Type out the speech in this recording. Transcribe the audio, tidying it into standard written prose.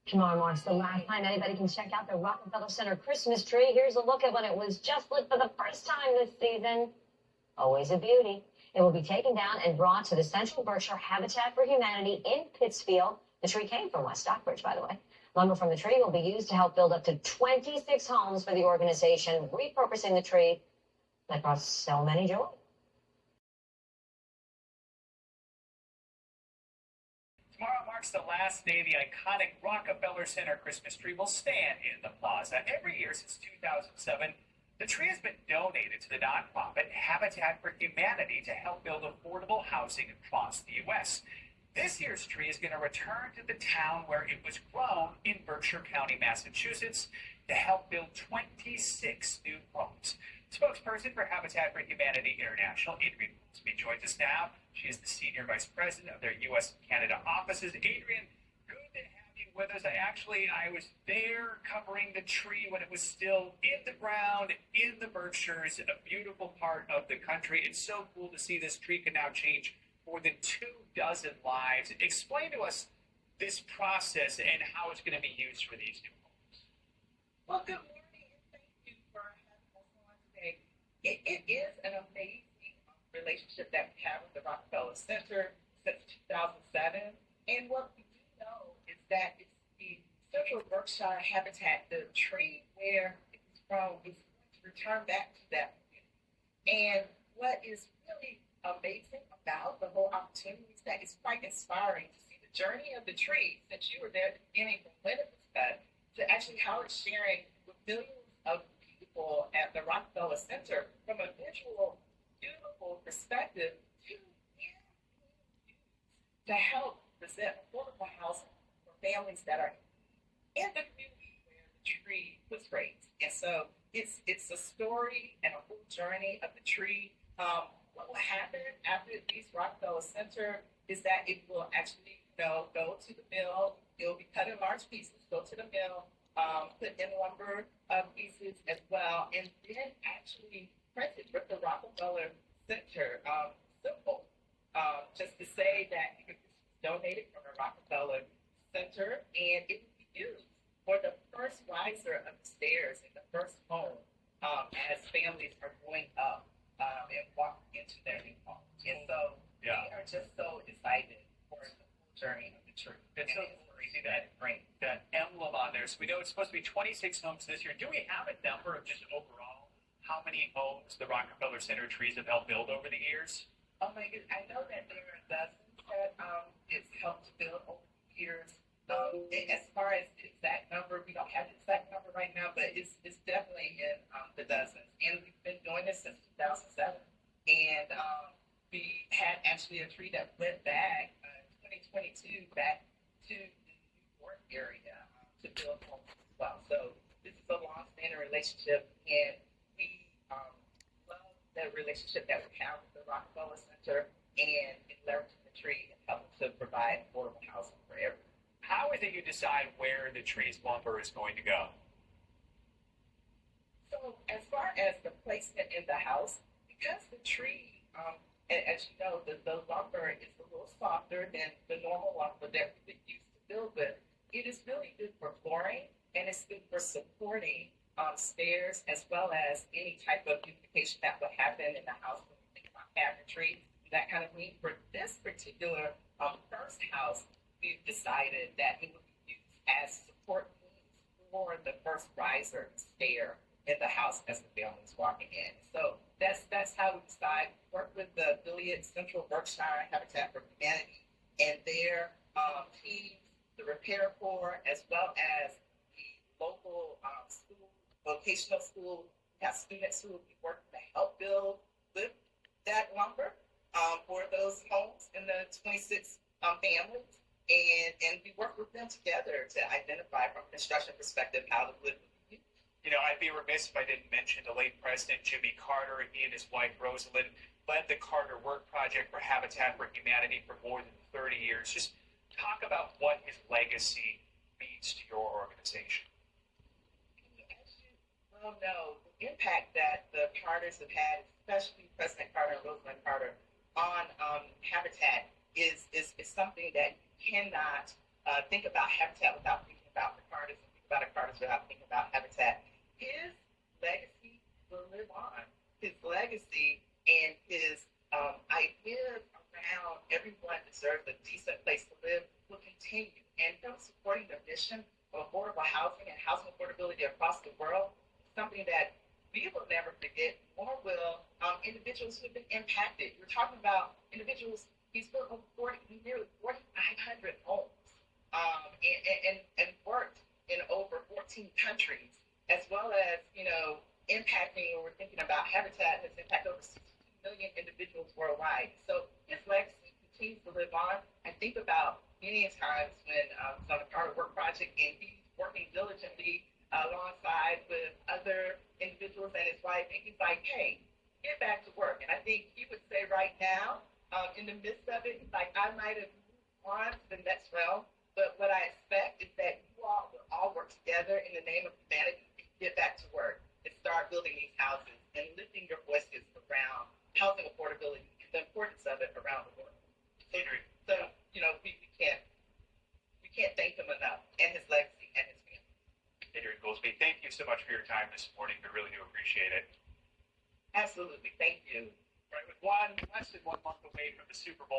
Tomorrow marks the last time anybody can check out the Rockefeller Center Christmas tree. Here's a look at when it was just lit for the first time this season. Always a beauty. It will be taken down and brought to the Central Berkshire Habitat for Humanity in Pittsfield. The tree came from West Stockbridge, by the way. Lumber from the tree will be used to help build up to 26 homes for the organization, repurposing the tree that brought so many joy. Tomorrow marks the last day the iconic Rockefeller Center Christmas tree will stand in the plaza. Every year since 2007, the tree has been donated to the nonprofit Habitat for Humanity to help build affordable housing across the U.S. This year's tree is going to return to the town where it was grown in Berkshire County, Massachusetts, to help build 26 new homes. Spokesperson for Habitat for Humanity International, Adrian joins us now. She is the Senior Vice President of their U.S. and Canada offices. Adrian, good to have you with us. I was there covering the tree when it was still in the ground in the Berkshires, a beautiful part of the country. It's so cool to see this tree can now change more than 24 lives. Explain to us this process and how it's going to be used for these new homes. Well, good morning, and thank you for having us on today. It is an amazing relationship that we have with the Rockefeller Center since 2007. And what we do know is that it's the Central Berkshire Habitat, the tree where it was grown, is going to return back to that community. And what is really amazing about the whole opportunity is that it's quite inspiring to see the journey of the tree since you were there at the beginning from when it was cut to actually how it's sharing with millions of people at the Rockefeller Center from a visual, beautiful perspective to help present affordable housing for families that are in the community where the tree was raised. And so it's a story and a whole journey of the tree. What will happen after it leaves Rockefeller Center is that it will actually go to the mill. It will be cut in large pieces, go to the mill, put in lumber pieces as well, and then actually printed with the Rockefeller Center symbol, just to say that it was donated from the Rockefeller Center, and it will be used for the first riser of the stairs in the first home as families are going up and walking into their new home. And so we are just so excited for the whole journey of the tree. It's so crazy that emblem on there. So we know it's supposed to be 26 homes this year. Do we have a number of just overall how many homes the Rockefeller Center trees have helped build over the years? Oh my goodness, I know that there are dozens that it's helped to build over the years. As far as the exact number, we don't have the exact number right now, but it's definitely in the dozens. And we've been doing this since 2007. And we had actually a tree that went back in 2022 back to the New York area to build homes as well. So this is a long-standing relationship, and we love the relationship that we have with the Rockefeller Center and leveraging the tree and helping to provide affordable housing for everyone. How is it you decide where the tree's lumber is going to go? So as far as the placement in the house, because the tree, as you know, the lumber is a little softer than the normal lumber that we used to build with, it is really good for flooring, and it's good for supporting stairs as well as any type of beautification that would happen in the house when you think about cabinetry, that kind of thing. For this particular first house, we've decided that it would be used as support beams for the first riser stair in the house as the family is walking in. So that's how we decide. We work with the affiliate Central Berkshire Habitat for Humanity and their teams, the Repair Corps, as well as the local school, vocational school, have students who will be working to help build with that lumber for those homes in the 26 families. And we work with them together to identify from a construction perspective how the wood would be used. You know, I'd be remiss if I didn't mention the late President Jimmy Carter. He and his wife Rosalind led the Carter Work Project for Habitat for Humanity for more than 30 years. Just talk about what his legacy means to your organization. As you well know, the impact that the Carters have had, especially President Carter and Rosalind Carter, on Habitat is something that you cannot think about Habitat without thinking about the Carters and think about the Carters without thinking about Habitat. His legacy will live on. His legacy and his ideas around everyone deserves a decent place to live will continue. And him supporting the mission of affordable housing and housing affordability across the world is something that we will never forget, nor will individuals who have been impacted. We're talking about individuals, he's built over nearly 4,500 homes and worked in over 14 countries, as well as, impacting, when we're thinking about Habitat, has impacted over 62 million individuals worldwide. So his legacy continues to live on. I think about many times when on the Carter Work Project, and he's working diligently alongside with other individuals and his wife, and he's like, hey, get back to work. And I think he would say right now, in the midst of it, he's like, I might have moved on to the next realm, but what I expect is that you all will all work together in the name of humanity and get back to work and start building these houses and lifting your voices around housing affordability and the importance of it around the world. So, we can't thank him enough, and his legacy and his family. Adrian Goolsby, thank you so much for your time this morning. We really do appreciate it. Absolutely. Thank you. Right, with less than 1 month away from the Super Bowl.